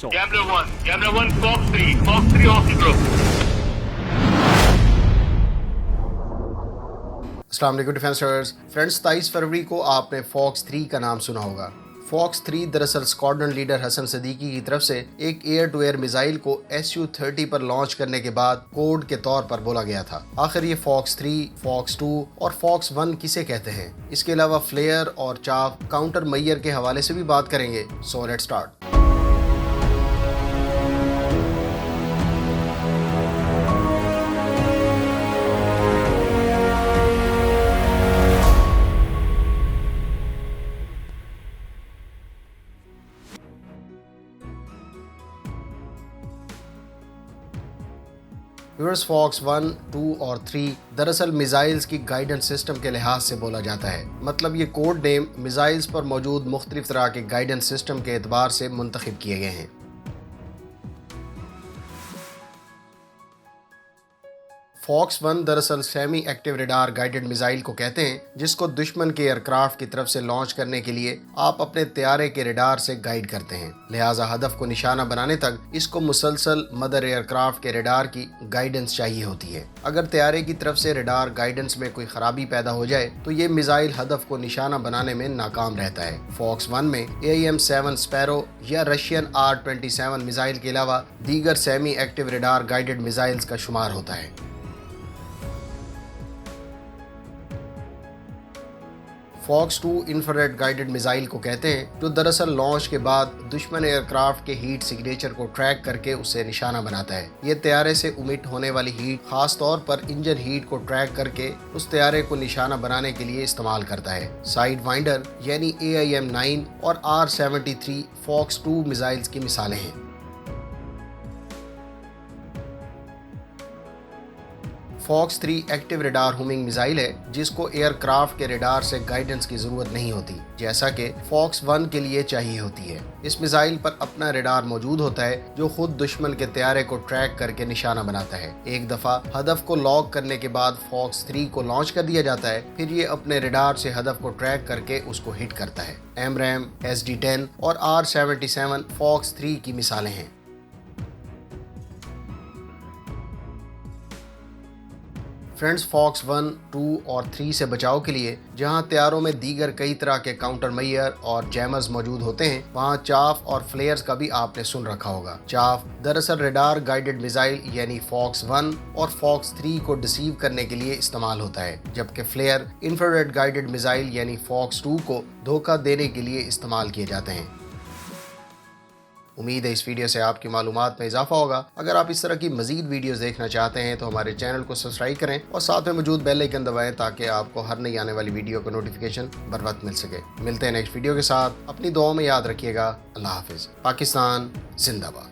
missile. Gambler 1, Fox 3 off the group. अस्सलाम वालेकुम defence lovers friends, 27 फरवरी को आपने फॉक्स 3 का नाम सुना होगा। फॉक्स 3 दरअसल स्क्वाड्रन लीडर हसन सदीकी की तरफ से एक एयर टू एयर मिसाइल को SU-30 पर लॉन्च करने के बाद कोड के तौर पर बोला गया था। आखिर ये फॉक्स 3, फॉक्स 2 और फॉक्स 1 किसे कहते हैं? इसके अलावा फ्लेयर और चाफ काउंटर मैयर के हवाले से भी बात करेंगे। So let's start. Viewers, Fox 1, 2 और 3 दरअसल मिसाइल्स की गाइडेंस सिस्टम के लिहाज से बोला जाता है। मतलब ये कोड नेम मिसाइल्स पर मौजूद मुख्तलिफ तरह के गाइडेंस सिस्टम के एतबार से मुंतखब किए गए हैं। फॉक्स 1 दरअसल semi active radar guided missile को कहते हैं, जिसको दुश्मन के एयरक्राफ्ट की तरफ से लॉन्च करने के लिए आप अपने तैयारे के रडार से गाइड करते हैं। लिहाजा हदफ को निशाना बनाने तक इसको मुसलसल मदर एयरक्राफ्ट के रडार की गाइडेंस चाहिए होती है। अगर तैयारे की तरफ से रडार गाइडेंस में कोई खराबी पैदा हो जाए तो ये मिसाइल हदफ को निशाना बनाने में नाकाम रहता है। फॉक्स 1 में AIM-7 स्पैरो या रशियन R-27 मिसाइल के अलावा दीगर semi active radar guided missiles का शुमार होता है। फॉक्स 2 इंफ्रारेड गाइडेड मिसाइल को कहते हैं, जो दरअसल लॉन्च के बाद दुश्मन एयरक्राफ्ट के हीट सिग्नेचर को ट्रैक करके उसे निशाना बनाता है। ये तैयारे से उमिट होने वाली हीट खास तौर पर इंजन हीट को ट्रैक करके उस तैयारे को निशाना बनाने के लिए इस्तेमाल करता है। साइड वाइंडर यानी AIM-9 और R-73 फॉक्स 2 मिसाइल्स की मिसालें हैं। Fox 3 active radar homing missile है, जिसको एयरक्राफ्ट के रडार से गाइडेंस की जरूरत नहीं होती, जैसा कि फॉक्स 1 के लिए चाहिए होती है। इस मिसाइल पर अपना रडार मौजूद होता है, जो खुद दुश्मन के तैयारे को ट्रैक करके निशाना बनाता है। एक दफा हदफ को लॉक करने के बाद फॉक्स 3 को लॉन्च कर दिया जाता है, फिर ये अपने रडार से हदफ को ट्रैक करके उसको हिट करता है। AMRAAM, SD-10 और R-77 फॉक्स 3 की मिसालें हैं। फ्रेंड्स, फॉक्स 1, 2 और 3 से बचाव के लिए जहां तैयारों में दीगर कई तरह के काउंटर मैयर और जैमर्स मौजूद होते हैं, वहां चाफ और फ्लेयर्स का भी आपने सुन रखा होगा। चाफ दरअसल रडार गाइडेड मिसाइल यानी फॉक्स 1 और फॉक्स 3 को डिसीव करने के लिए इस्तेमाल होता है, जबकि फ्लेयर इंफ्रारेड गाइडेड मिसाइल यानी फॉक्स 2 को धोखा देने के लिए इस्तेमाल किए जाते हैं। उम्मीद है इस वीडियो से आपकी मालूमात में इजाफा होगा। अगर आप इस तरह की मजीद वीडियोस देखना चाहते हैं तो हमारे चैनल को सब्सक्राइब करें और साथ में मौजूद बेल आइकन दबाएं, ताकि आपको हर नई आने वाली वीडियो का नोटिफिकेशन बर वक्त मिल सके। मिलते हैं नेक्स्ट वीडियो के साथ। अपनी दुआओं में याद रखिएगा। अल्लाह हाफिज़। पाकिस्तान जिंदाबाद।